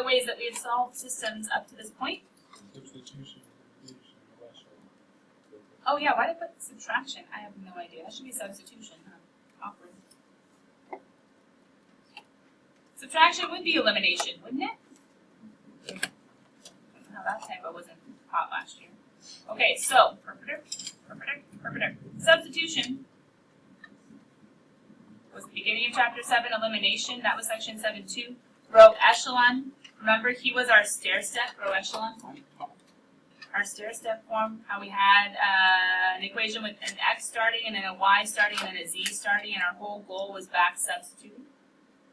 ways that we have solved systems up to this point. Substitution. Oh yeah, why did I put subtraction? I have no idea. That should be substitution, huh? Awkward. Subtraction would be elimination, wouldn't it? No, that typo wasn't taught last year. Okay, so perpetrator. Substitution was the beginning of chapter 7. Elimination, that was section 7.2. Row echelon. Remember, he was our stair step, row echelon. Our stair step form, how we had an equation with an x starting and then a y starting and then a z starting, and our whole goal was back substituting.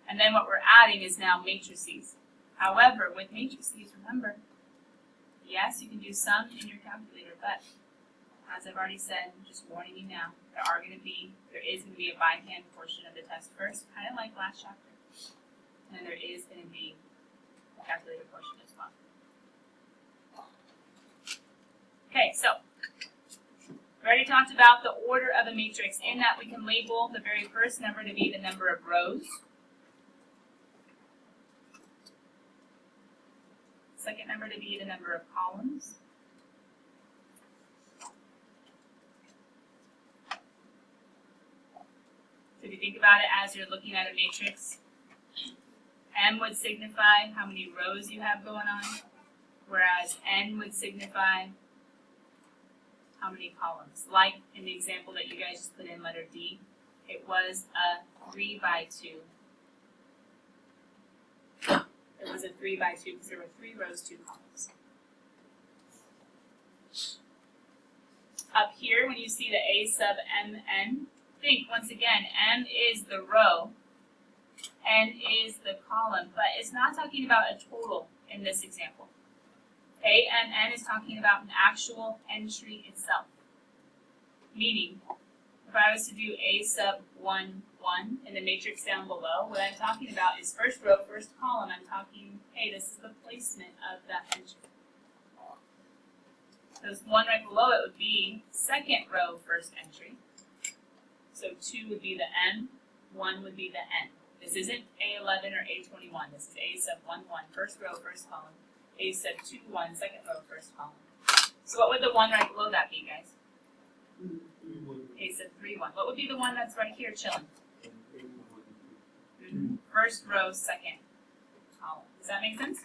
And then what we're adding is now matrices. However, with matrices, remember, yes, you can do some in your calculator, but as I've already said, just warning you now, there is going to be a by hand portion of the test first, kind of like last chapter. And then there is going to be a calculator portion as well. Okay, so we already talked about the order of a matrix. In that, we can label the very first number to be the number of rows. Second number to be the number of columns. So if you think about it as you're looking at a matrix, M would signify how many rows you have going on, whereas N would signify how many columns. Like in the example that you guys just put in, letter D, it was a 3 by 2. It was a 3 by 2 because there were 3 rows, 2 columns. Up here, when you see the A sub MN, think once again, M is the row, N is the column, but it's not talking about a total in this example. AMN is talking about an actual entry itself. Meaning, if I was to do A sub 1, 1 in the matrix down below, what I'm talking about is first row, first column. I'm talking, hey, this is the placement of that entry. So this one right below it would be second row, first entry. So 2 would be the M, 1 would be the N. This isn't A11 or A21. This is A sub 1, 1, first row, first column. A sub 2, 1, second row, first column. So what would the one right below that be, guys? A sub 3, 1. What would be the one that's right here chilling? First row, second column. Does that make sense?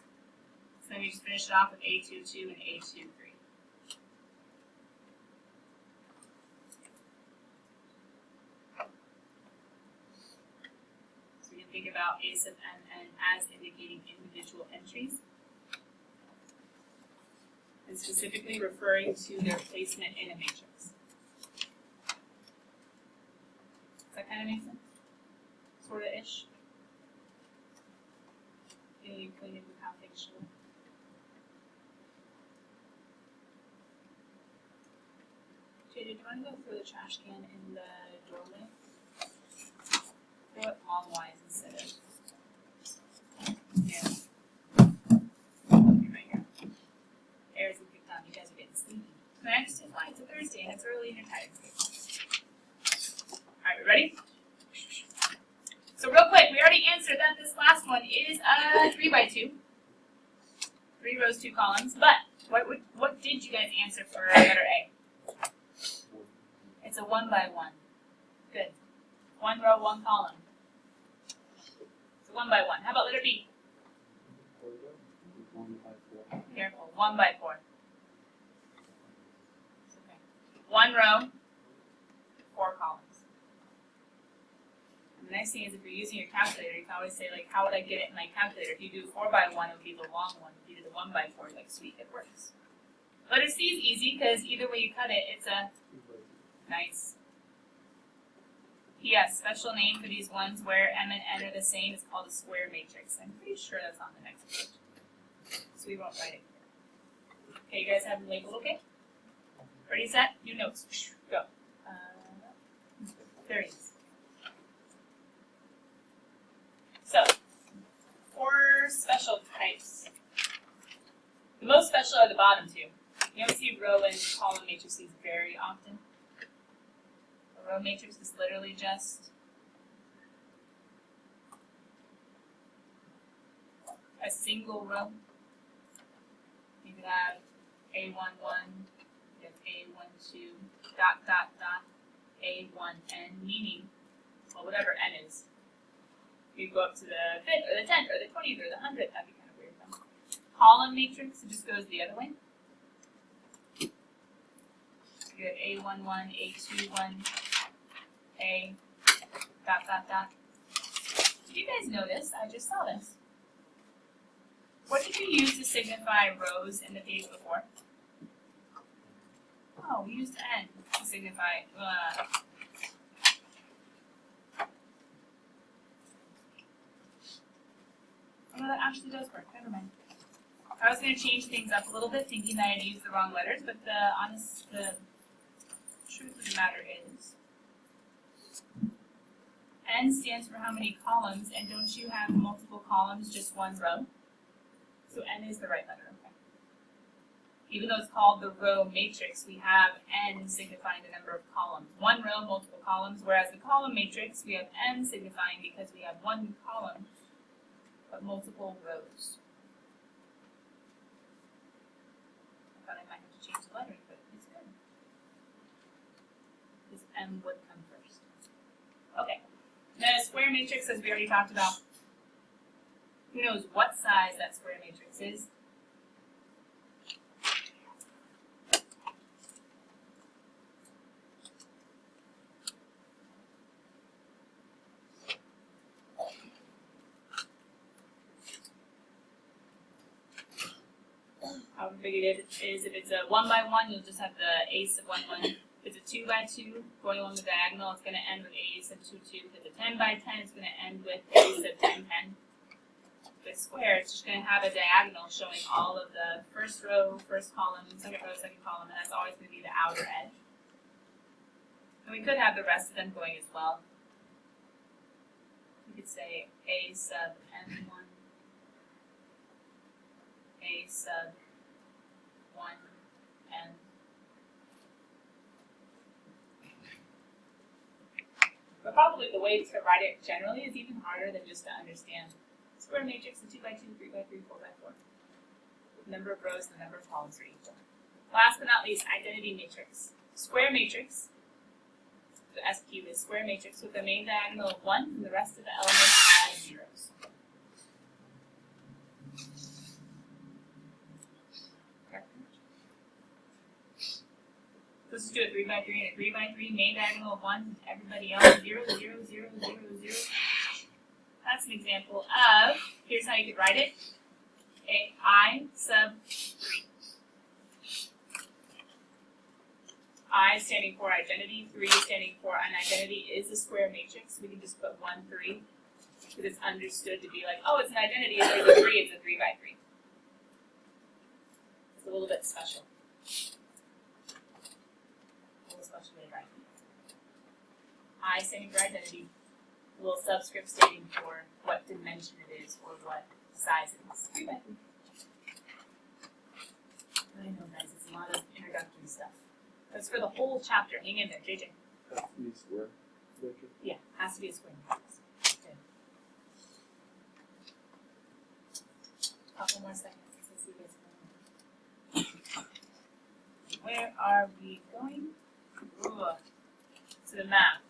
So then we just finish it off with A22 and A23. So you can think about A sub MN as indicating individual entries, and specifically referring to their placement in a matrix. Does that kind of make sense? Sort-of-ish? Getting acquainted with how things show up. JJ, do you want to go throw the trash can in the doorway? Throw it long-wise instead of... Yeah. Right here. Air's gonna pick up. You guys are getting sleepy. Next, it's a Thursday and it's early and you're tired. Alright, we ready? So real quick, we already answered that this last one is a 3 by 2. 3 rows, 2 columns. But what did you guys answer for letter A? It's a 1 by 1. Good. 1 row, 1 column. It's a 1 by 1. How about letter B? Careful. 1 by 4. It's okay. 1 row, 4 columns. And the next thing is if you're using your calculator, you can always say, like, how would I get it in my calculator? If you do 4 by 1, it would be the long one. If you do the 1 by 4, like, sweet, it works. Letter C is easy because either way you cut it, it's a nice. P.S. Special name for these ones where M and N are the same is called a square matrix. I'm pretty sure that's on the next page. So we won't write it here. Okay, you guys have them labeled, okay? Ready, set, new notes. Go. There it is. So, 4 special types. The most special are the bottom 2. You don't see row and column matrices very often. A row matrix is literally just a a single row. You could have A11, you have A12, dot, dot, dot, A1N, meaning, well, whatever N is. You go up to the 5th, or the 10th, or the 20th, or the 100th, that'd be kind of weird though. Column matrix, it just goes the other way. You have A11, A21, A, dot, dot, dot. Did you guys know this? I just saw this. What did you use to signify rows in the page before? Oh, we used N to signify. Oh, that actually does work. Never mind. I was going to change things up a little bit, thinking that I'd used the wrong letters, but the truth of the matter is, N stands for how many columns, and don't you have multiple columns, just one row? So N is the right letter, okay. Even though it's called the row matrix, we have N signifying the number of columns. One row, multiple columns, whereas the column matrix, we have N signifying because we have one column, but multiple rows. I thought I might have to change the lettering, but it's good. This M would come first. Okay. The square matrix, as we already talked about, who knows what size that square matrix is? How big it is, if it's a 1 by 1, you'll just have the a sub 1, 1. If it's a 2 by 2, going along the diagonal, it's going to end with a sub 2, 2. If it's a 10 by 10, it's going to end with a sub 10, 10. If it's square, it's just going to have a diagonal showing all of the first row, first column, second row, second column, and that's always going to be the outer edge. And we could have the rest of them going as well. You could say a sub n1, a sub 1, n. But probably the way to write it generally is even harder than just to understand. Square matrix, a 2 by 2, 3 by 3, 4 by 4. The number of rows and the number of columns are equal. Last but not least, identity matrix. Square matrix, the SQ is square matrix with the main diagonal of 1 and the rest of the elements as zeros. Let's just do a 3 by 3 and a 3 by 3, main diagonal of 1, everybody else 0, 0, 0, 0, 0. That's an example of, here's how you could write it, I sub 3. I standing for identity, 3 standing for an identity is a square matrix. We can just put 1, 3, because it's understood to be like, oh, it's an identity, it's like a 3, it's a 3 by 3. It's a little bit special. I standing for identity, a little subscript stating for what dimension it is or what size it is. 3 by 3. I know, guys, it's a lot of introductory stuff. That's for the whole chapter. Hang in there, JJ. Has to be square matrix. Yeah, has to be a square matrix. Good. Couple more seconds. Let's see you guys. Where are we going? Ooh, to the math.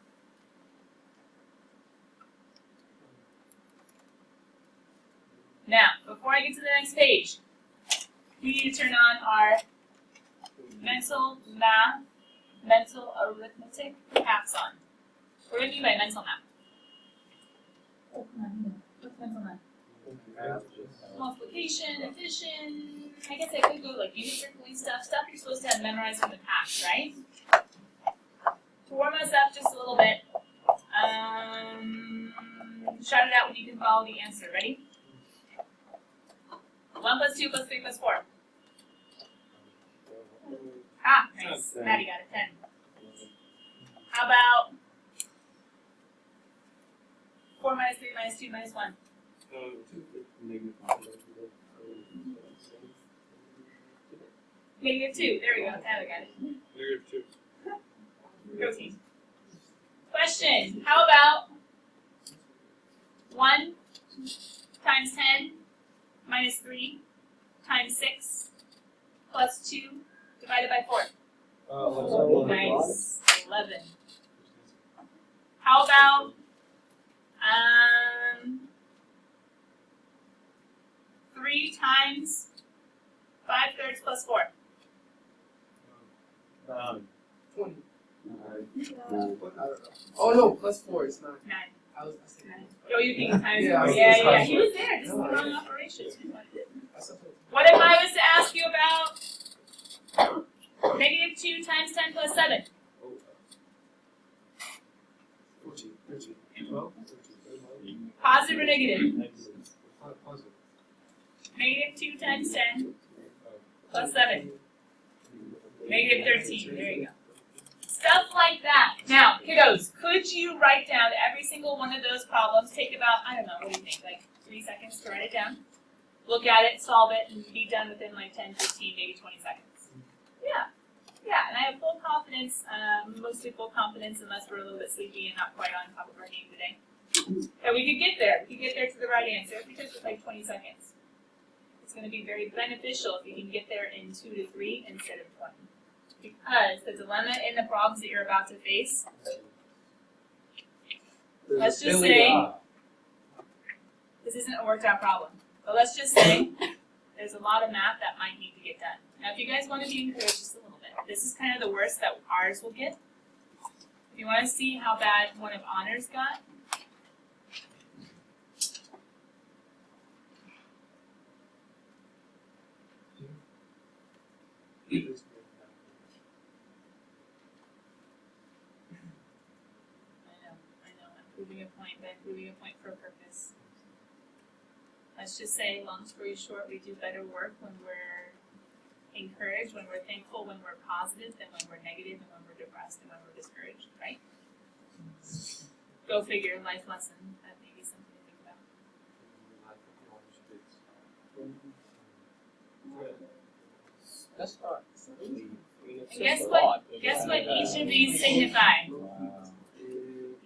Now, before I get to the next page, we need to turn on our mental math, mental arithmetic caps on. What do you mean by mental math? Oh, come on, what's mental math? Multiplication, addition. I guess I could go like unit circling stuff you're supposed to have memorized from the past, right? To warm us up just a little bit, shout it out when you can follow the answer. Ready? 1 plus 2 plus 3 plus 4. Ah, nice. Maddie got it. 10. How about 4 minus 3 minus 2 minus 1? -2. There we go. Tyler got it. -2. Go team. Question. How about 1 times 10 minus 3 times 6 plus 2 divided by 4? Nice. 11. How about 3 times 5/3 plus 4? 20. Oh no, plus 4, it's 9. 9. I said 9. Oh, you think times Yeah, 4? I was Yeah, just yeah. times He four. was there. This is the No, wrong operation. I said 14. What if I was to ask you about negative 2 times 10 plus 7? 14, 13, 12, 13. Positive or negative? Positive. Negative 2 times 10 plus 7. Negative 13. There you go. Stuff like that. Now, kiddos, could you write down every single one of those problems? Take about, I don't know, what do you think, like 3 seconds to write it down? Look at it, solve it, and be done within like 10, 15, maybe 20 seconds. Yeah. Yeah, and I have full confidence, mostly full confidence unless we're a little bit sleepy and not quite on top of our game today, that we could get there. We could get there to the right answer if we took just like 20 seconds. It's going to be very beneficial if you can get there in 2 to 3 instead of 20. Because the dilemma in the problems that you're about to face, let's just say, this isn't a worked out problem, but let's just say there's a lot of math that might need to get done. Now if you guys want to be encouraged just a little bit, this is kind of the worst that ours will get. If you want to see how bad one of honors got, I know, I'm proving a point, but I'm proving a point for a purpose. Let's just say, long story short, we do better work when we're encouraged, when we're thankful, when we're positive, than when we're negative, and when we're depressed, and when we're discouraged, right? Go figure, life lesson. That may be something to think about. That's not. And guess what? Guess what each of these signify?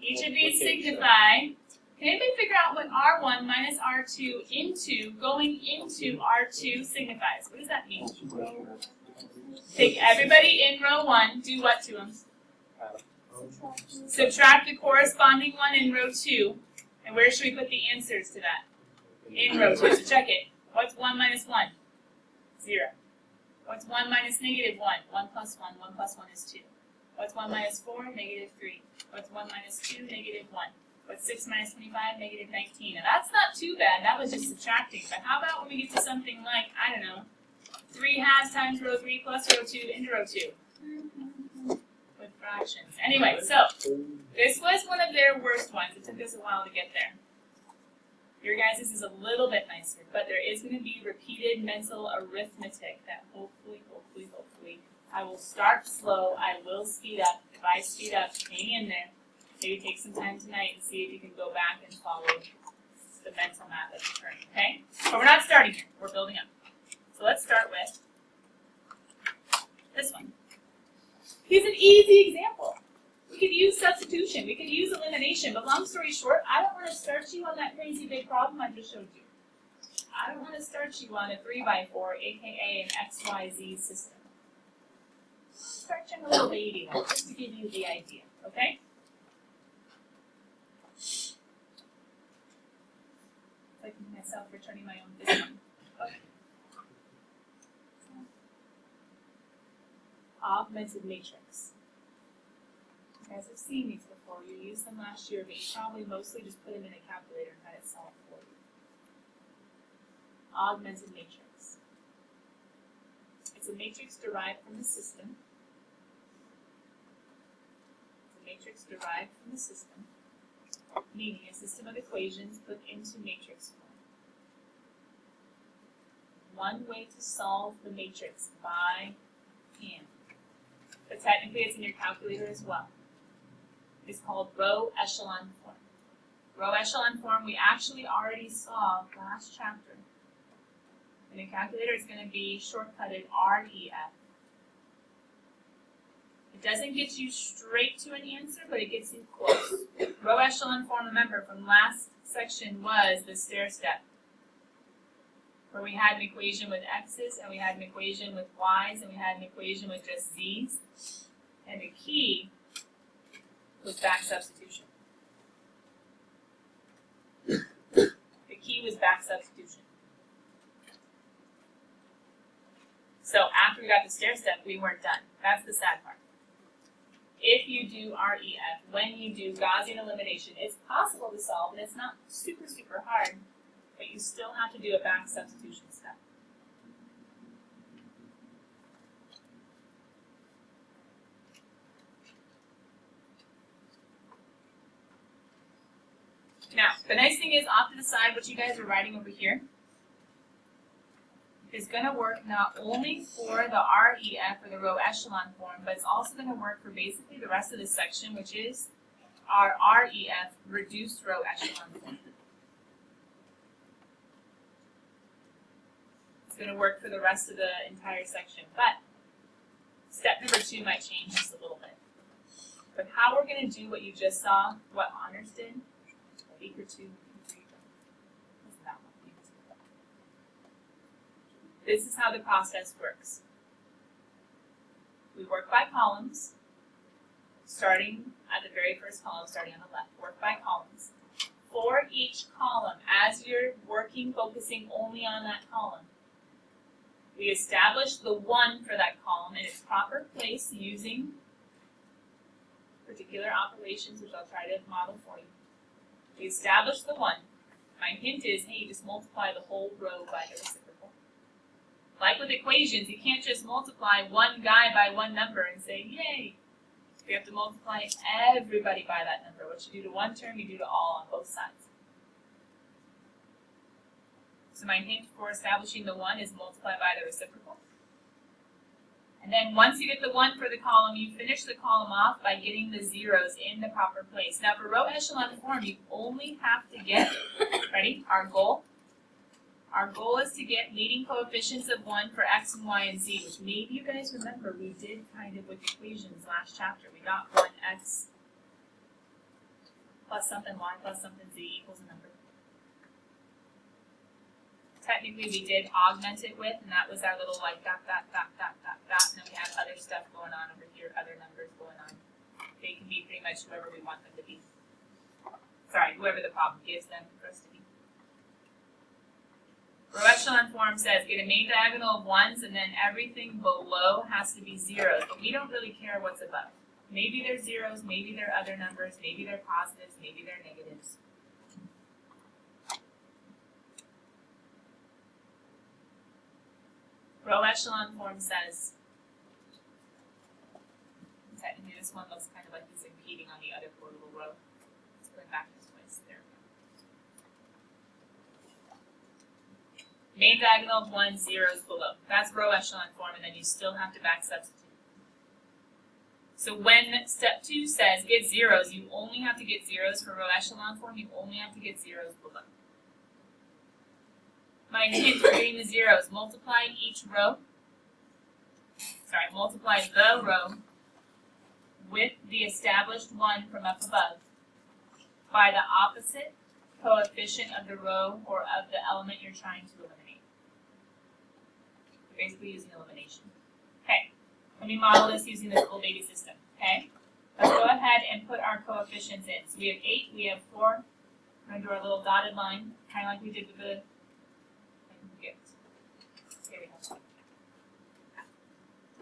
Each of these signify. Can anybody figure out what R1 minus R2 into going into R2 signifies? What does that mean? Take everybody in row 1, do what to them? Subtract the corresponding one in row 2. And where should we put the answers to that? In row 2. So check it. What's 1 minus 1? 0. What's 1 minus negative 1? 1 plus 1. 1 plus 1 is 2. What's 1 minus 4? Negative 3. What's 1 minus 2? Negative 1. What's 6 minus 25? Negative 19. Now that's not too bad. That was just subtracting. But how about when we get to something like, I don't know, 3 halves times row 3 plus row 2 into row 2? With fractions. Anyway, so this was one of their worst ones. It took us a while to get there. Your guys' is a little bit nicer, but there is going to be repeated mental arithmetic that hopefully, I will start slow, I will speed up. If I speed up, hang in there. Maybe take some time tonight and see if you can go back and follow the mental math that's occurring, okay? But we're not starting here, we're building up. So let's start with this one. Here's an easy example. We could use substitution, we could use elimination, but long story short, I don't want to start you on that crazy big problem I just showed you. I don't want to start you on a 3x4, aka an XYZ system. Start you on a little baby one, just to give you the idea, okay? It's like myself returning my own fist bump. Okay. Augmented matrix. You guys have seen these before. You used them last year, but you probably mostly just put them in a calculator and had it solve for you. Augmented matrix. It's a matrix derived from the system. It's a matrix derived from the system, meaning a system of equations put into matrix form. One way to solve the matrix by hand, but technically it's in your calculator as well, is called row echelon form. Row echelon form we actually already saw last chapter. In a calculator it's going to be shortcutted REF. It doesn't get you straight to an answer, but it gets you close. Row echelon form, remember, from last section was the stair step. where we had an equation with x's, and we had an equation with y's, and we had an equation with just z's. And the key was back substitution. The key was back substitution. So after we got the stair step, we weren't done. That's the sad part. If you do REF, when you do Gaussian elimination, it's possible to solve, and it's not super, super hard, but you still have to do a back substitution step. Now, the nice thing is, off to the side, what you guys are writing over here is going to work not only for the REF or the row echelon form, but it's also going to work for basically the rest of this section, which is our REF reduced row echelon form. It's going to work for the rest of the entire section, but step number 2 might change just a little bit. But how we're going to do what you just saw, what honors did, a week or 2, 3, wasn't that long. This is how the process works. We work by columns, starting at the very first column, starting on the left. Work by columns. For each column, as you're working, focusing only on that column, we establish the 1 for that column in its proper place using particular operations, which I'll try to model for you. We establish the 1. My hint is, hey, just multiply the whole row by the reciprocal. Like with equations, you can't just multiply one guy by one number and say, yay. We have to multiply everybody by that number. What you do to one term, you do to all on both sides. So my hint for establishing the 1 is multiply by the reciprocal. And then once you get the 1 for the column, you finish the column off by getting the zeros in the proper place. Now for row echelon form, you only have to get, ready, our goal. Our goal is to get leading coefficients of 1 for x and y and z, which maybe you guys remember we did kind of with equations last chapter. We got 1x plus something y plus something z equals a number. Technically we did augment it with, and that was our little like dot, dot, dot, dot, dot, dot, and then we have other stuff going on over here, other numbers going on. They can be pretty much whoever we want them to be. Sorry, whoever the problem gives them for us to be. Row echelon form says get a main diagonal of 1s and then everything below has to be zeros, but we don't really care what's above. Maybe they're zeros, maybe they're other numbers, maybe they're positives, maybe they're negatives. Row echelon form says, technically this one looks kind of like he's impeding on the other portable row. Let's put it back this way. There we go. Main diagonal of 1, zeros below. That's row echelon form, and then you still have to back substitute. So when step 2 says get zeros, you only have to get zeros for row echelon form, you only have to get zeros below. My hint for getting the zeros, multiply multiply the row with the established 1 from up above by the opposite coefficient of the row or of the element you're trying to eliminate. We're basically using elimination. Okay, let me model this using this little baby system. Okay, let's go ahead and put our coefficients in. So we have 8, we have 4. We're going to do our little dotted line, kind of like we did with the here we go.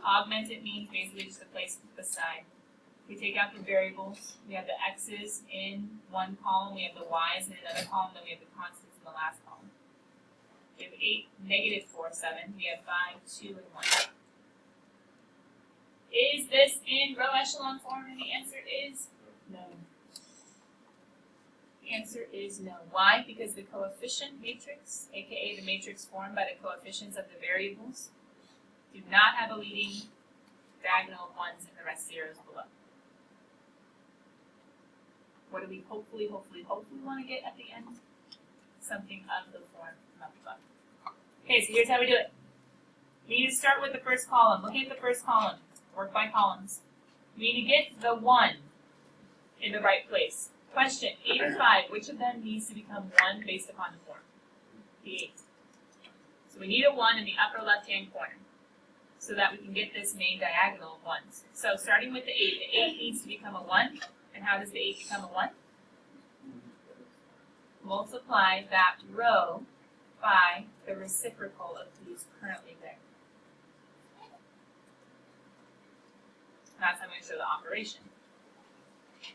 Augmented means basically just a place beside. We take out the variables. We have the x's in one column, we have the y's in another column, then we have the constants in the last column. We have 8, negative 4, 7. We have 5, 2, and 1. Is this in row echelon form? And the answer is no. The answer is no. Why? Because the coefficient matrix, aka the matrix formed by the coefficients of the variables, do not have a leading diagonal of 1s and the rest zeros below. What do we hopefully want to get at the end? Something of the form from up above. Okay, so here's how we do it. We need to start with the first column. Look at the first column. Work by columns. We need to get the 1 in the right place. Question, 8 or 5, which of them needs to become 1 based upon the form? The 8. We need a 1 in the upper left-hand corner so that we can get this main diagonal of 1s. So starting with the 8 needs to become a 1. And how does the 8 become a 1? Multiply that row by the reciprocal of who's currently there. That's how I'm going to show the operation.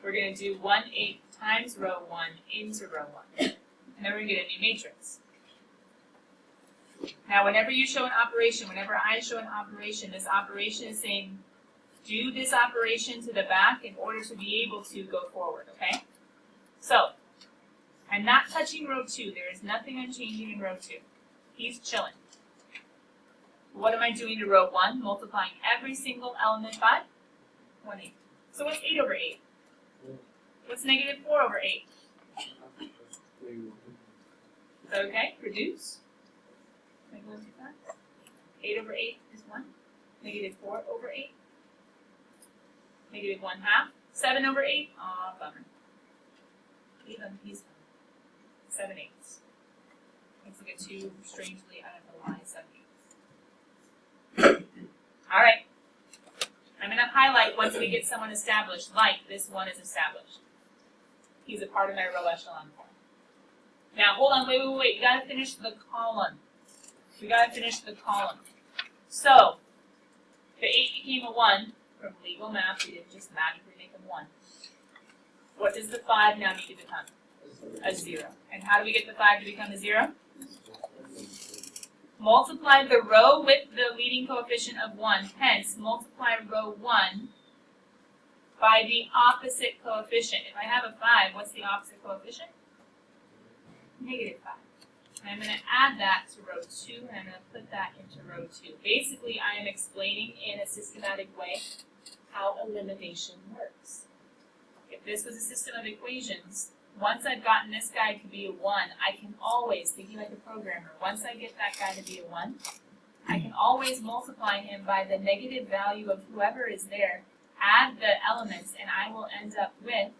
We're going to do 1/8 times row 1 into row 1. And then we're going to get a new matrix. Now, whenever you show an operation, whenever I show an operation, this operation is saying, do this operation to the back in order to be able to go forward, okay? So, I'm not touching row 2. There is nothing I'm changing in row 2. He's chilling. What am I doing to row 1? Multiplying every single element by 1/8. So what's 8 over 8? What's negative 4 over 8? Is that okay? Reduce. Make one too fast. 8 over 8 is 1. Negative 4 over 8. Negative 1/2. 7 over 8. Aw, bummer. Leave him, he's fine. 7/8. Let's look at 2 strangely, I don't know why, 7/8. Alright. I'm going to highlight once we get someone established, like this one is established. He's a part of my row echelon form. Now, hold on, wait. We got to finish the column. So, the 8 became a 1. From legal math, we didn't just magically make him 1. What does the 5 now need to become? A 0. And how do we get the 5 to become a 0? Multiply the row with the leading coefficient of 1. Hence, multiply row 1 by the opposite coefficient. If I have a 5, what's the opposite coefficient? Negative 5. And I'm going to add that to row 2, and I'm going to put that into row 2. Basically, I am explaining in a systematic way how elimination works. If this was a system of equations, once I've gotten this guy to be a 1, I can always, thinking like a programmer, once I get that guy to be a 1, I can always multiply him by the negative value of whoever is there, add the elements, and I will end up with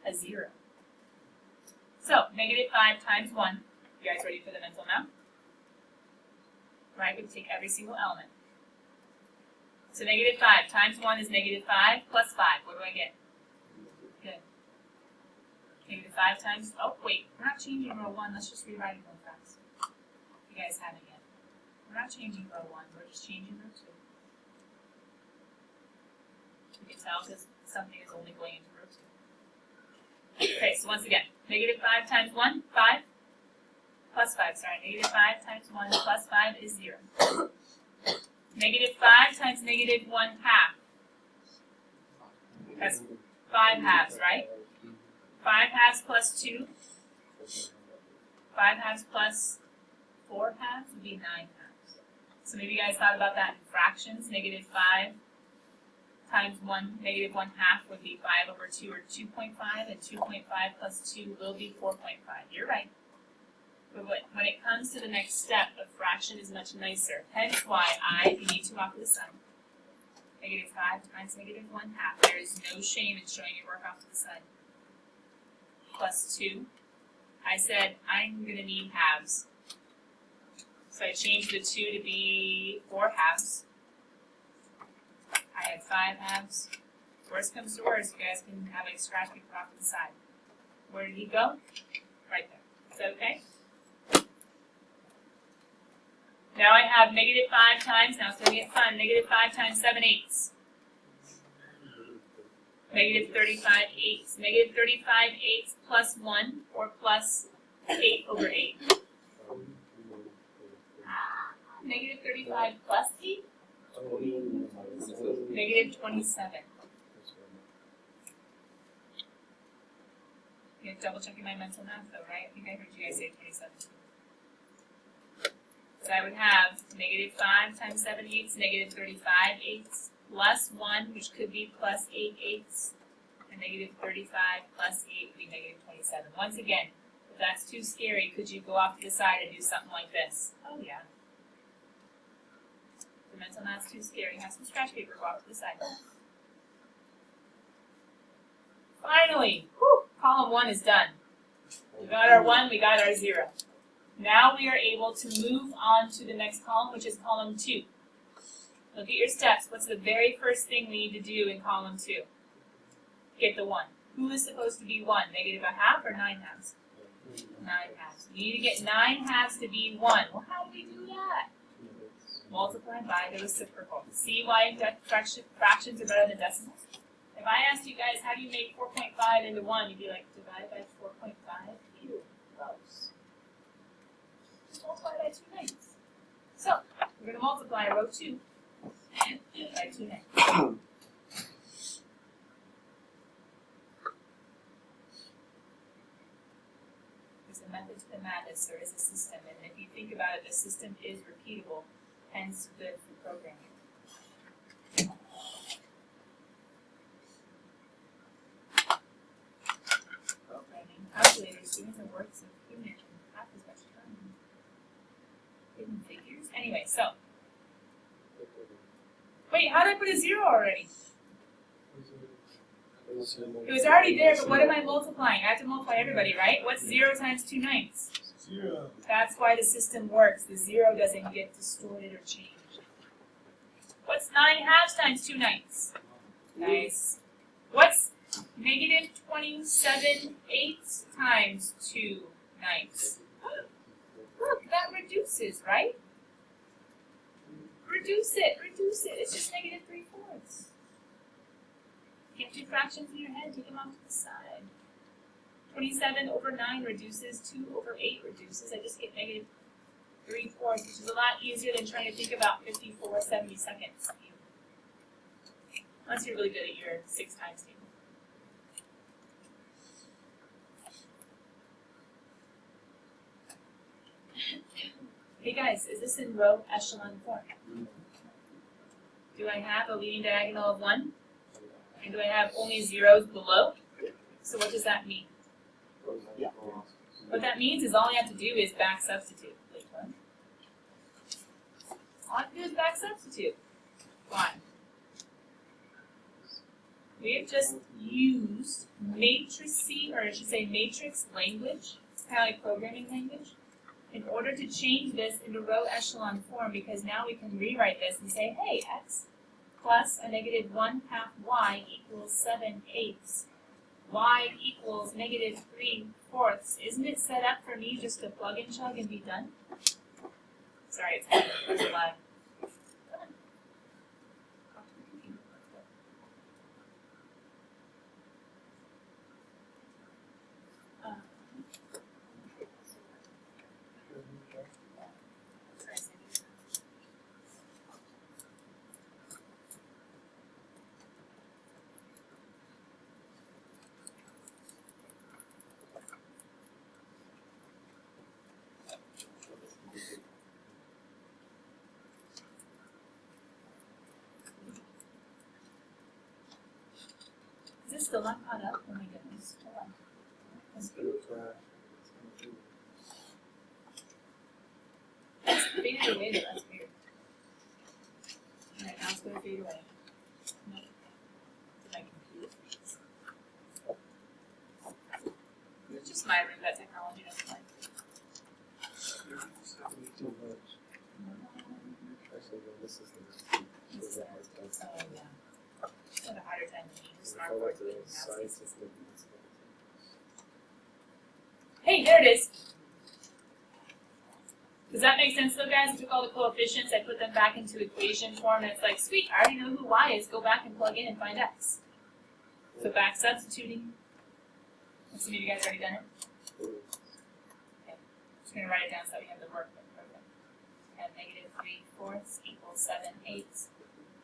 a 0. So, negative 5 times 1. You guys ready for the mental math? Right, we take every single element. So negative 5 times 1 is negative 5 plus 5. What do I get? Good. Negative 5 times, oh wait, we're not changing row 1, let's just rewrite it real fast. You guys haven't yet. We're not changing row 1, we're just changing row 2. You can tell because something is only going into row 2. Okay, so once again, negative 5 times 1, 5. Plus 5, sorry, negative 5 times 1 plus 5 is 0. Negative 5 times negative 1/2. That's 5 halves, right? 5 halves plus 2. 5 halves plus 4 halves would be 9 halves. So maybe you guys thought about that in fractions. Negative 5 times 1, negative 1/2 would be 5 over 2 or 2.5, and 2.5 plus 2 will be 4.5. You're right. But when it comes to the next step, a fraction is much nicer. Hence why you need to off to the side. Negative 5 times negative 1/2. There is no shame in showing your work off to the side. Plus 2. I said I'm going to need halves. So I changed the 2 to be 4 halves. I had 5 halves. Worst comes to worst, you guys can have a scratch paper off to the side. Where did he go? Right there. Is that okay? Now I have negative 5 times, now it's going to get fun, negative 5 times 7/8. Negative 35/8. Negative 35/8 plus 1 or plus 8 over 8. Negative 35 plus 8? Negative 27. You're double checking my mental math though, right? I think I heard you guys say 27. So I would have negative 5 times 7/8, negative 35/8, plus 1, which could be plus 8/8, and negative 35 plus 8 would be negative 27. Once again, if that's too scary, could you go off to the side and do something like this? Oh yeah. If the mental math's too scary, have some scratch paper, go off to the side. Finally, column 1 is done. We got our 1, we got our 0. Now we are able to move on to the next column, which is column 2. Look at your steps. What's the very first thing we need to do in column 2? Get the 1. Who is supposed to be 1? Negative a half or 9 halves? 9 halves. We need to get 9 halves to be 1. Well, how do we do that? Multiply by the reciprocal. See why fractions are better than decimals? If I asked you guys, how do you make 4.5 into 1? You'd be like, divide by 4.5? Ew, gross. Just multiply by 2 ninths. So, we're going to multiply row 2 by 2 ninths. There's a method to the madness, there is a system, and if you think about it, the system is repeatable, hence good for programming. Programming calculators doing the works of human in half as much time. Hidden figures. Anyway, so wait, how did I put a 0 already? It was already there, but what am I multiplying? I have to multiply everybody, right? What's 0 times 2 ninths? 0. That's why the system works. The 0 doesn't get distorted or changed. What's 9 halves times 2 ninths? Nice. What's negative 27 eighths times 2 ninths? Look, that reduces, right? Reduce it. It's just negative 3/4. You have 2 fractions in your head, take them off to the side. 27 over 9 reduces, 2 over 8 reduces. I just get negative 3/4, which is a lot easier than trying to think about 54 70-seconds. Unless you're really good at your 6 times table. Hey guys, is this in row echelon form? Do I have a leading diagonal of 1? And do I have only zeros below? So what does that mean? Yeah. What that means is all I have to do is back substitute. Wait, what? All I have to do is back substitute. Why? We have just used matrixy, or I should say matrix language, kind of like programming language, in order to change this into row echelon form, because now we can rewrite this and say, hey, x plus a negative 1/2 y equals 7/8. Y equals negative 3/4. Isn't it set up for me just to plug and chug and be done? Sorry, it's a lag. Come on. Talk to the computer. Let's go. Sorry, Sandy. Is this still not caught up? Oh my goodness. Hold on. That's faded away though, that's weird. Alright, now it's going to fade away. Nope. My computer freeze. It's just my room that technology doesn't like. Oh yeah. Just had a harder time than me. Just smartboards with houses. Hey, there it is. Does that make sense though, guys? I took all the coefficients, I put them back into equation form, and it's like, sweet, I already know who y is, go back and plug in and find x. So back substituting. Some of you guys already done it? Okay. Just going to write it down so that we have the workbook program. And negative 3/4 equals 7/8.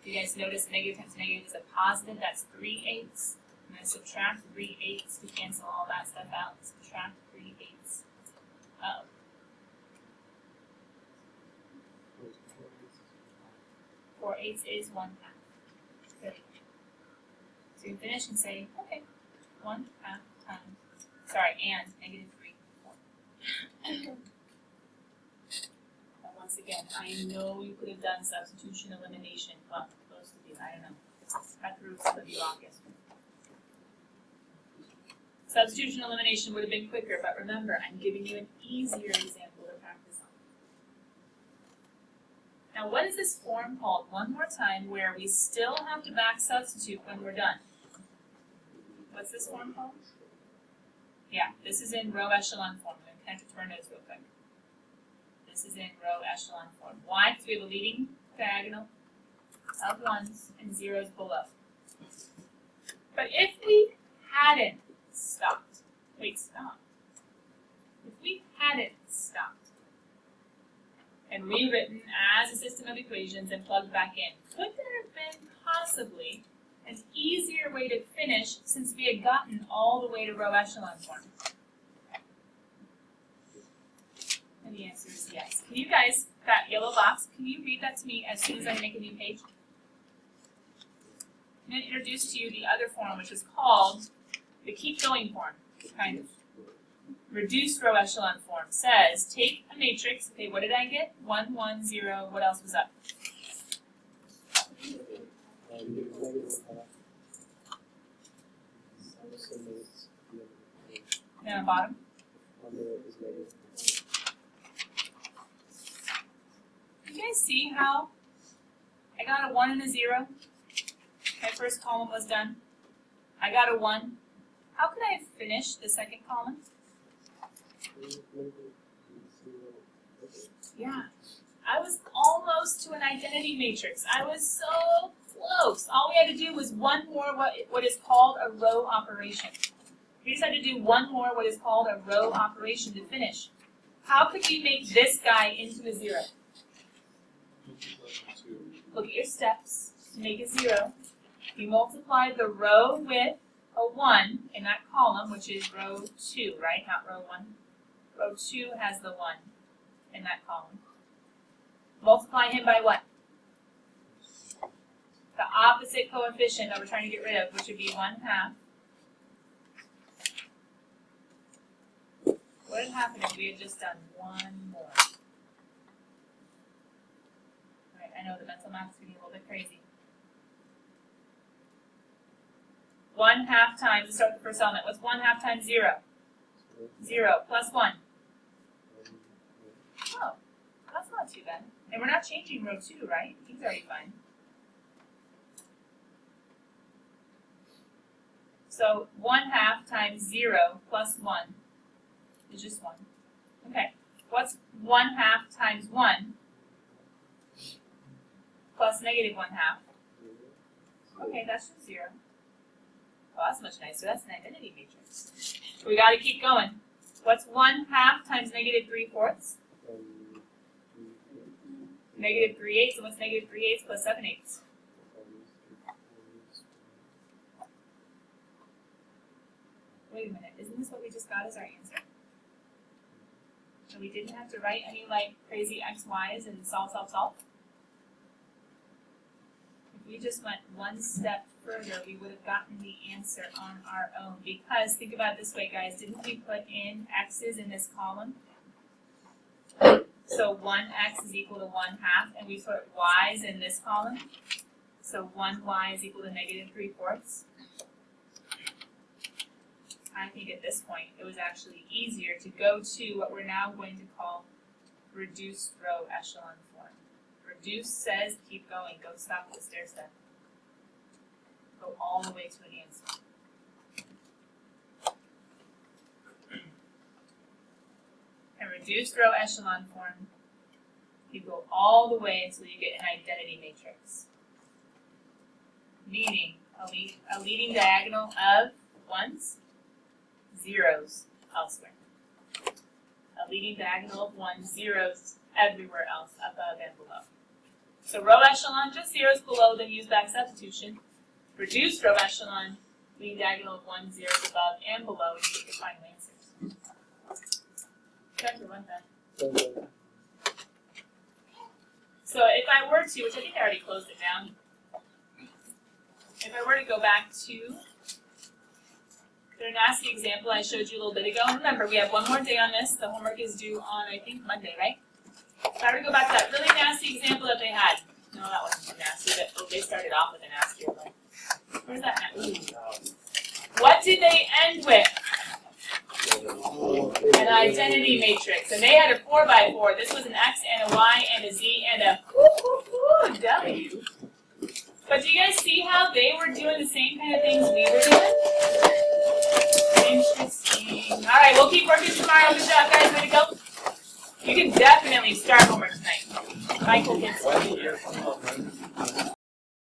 Do you guys notice negative times negative is a positive? That's 3/8. I'm going to subtract 3/8 to cancel all that stuff out. Subtract 3/8. Uh-oh. 4/8 is 1/2. Good. So you finish and say, okay, 1/2 times, and negative 3/4. Now once again, I know you could have done substitution elimination. Well, most of you, I don't know. I threw some of you off yesterday. Substitution elimination would have been quicker, but remember, I'm giving you an easier example of how Now what is this form called? One more time, where we still have to back substitute when we're done. What's this form called? Yeah, this is in row echelon form. I'm going to connect it to our notes real quick. This is in row echelon form. Why? Because we have a leading diagonal of ones and zeros below. But if we hadn't stopped, stop. If we hadn't stopped and rewritten as a system of equations and plugged back in, could there have been possibly an easier way to finish since we had gotten all the way to row echelon form? And the answer is yes. Can you guys, that yellow box, can you read that to me as soon as I make a new page? I'm going to introduce to you the other form, which is called the keep going form, kind of. Reduced row echelon form says, take a matrix, okay, what did I get? 1, 1, 0, what else was up? And on bottom? You guys see how I got a 1 and a 0? My first column was done. I got a 1. How could I finish the second column? Yeah, I was almost to an identity matrix. I was so close. All we had to do was one more what is called a row operation. We just had to do one more what is called a row operation to finish. How could we make this guy into a 0? Look at your steps to make a 0. You multiply the row with a 1 in that column, which is row 2, right? Not row 1. Row 2 has the 1 in that column. Multiply him by what? The opposite coefficient that we're trying to get rid of, which would be 1/2. What had happened if we had just done one more? Alright, I know the mental math is getting a little bit crazy. 1/2 times, let's start with the first element. What's 1/2 times 0? 0 plus 1. Oh, that's not too bad. And we're not changing row 2, right? He's already fine. So 1/2 times 0 plus 1 is just 1. Okay, what's 1/2 times 1 plus negative 1/2? Okay, that's just 0. Oh, that's much nicer. That's an identity matrix. We got to keep going. What's 1/2 times negative 3/4? Negative 3/8. And what's negative 3/8 plus 7/8? Wait a minute. Isn't this what we just got as our answer? So we didn't have to write any like crazy x, y's and solve. If we just went one step further, we would have gotten the answer on our own. Because think about it this way, guys. Didn't we put in x's in this column? So 1x is equal to 1/2, and we put y's in this column. So 1y is equal to negative 3/4. I think at this point it was actually easier to go to what we're now going to call reduced row echelon form. Reduced says keep going, go stop at the stair step. Go all the way to an answer. And reduced row echelon form, you go all the way until you get an identity matrix. Meaning a leading diagonal of 1s, 0s elsewhere. A leading diagonal of 1s, 0s everywhere else above and below. So row echelon, just 0s below, then use back substitution. Reduced row echelon, leading diagonal of 1s, 0s above and below, and you get your final answers. Check your one then. So if I were to, which I think I already closed it down, if I were to go back to the nasty example I showed you a little bit ago, and remember we have one more day on this, the homework is due on I think Monday, right? If I were to go back to that really nasty example that they had, no that wasn't so nasty, but they started off with a nastier one. Where's that nasty? What did they end with? An identity matrix, and they had a 4x4. This was an x and a y and a z and a W. But do you guys see how they were doing the same kind of things we were doing? Interesting. All right, we'll keep working tomorrow. Good job, guys. Way to go. You can definitely start homework tonight. Michael gets Why did you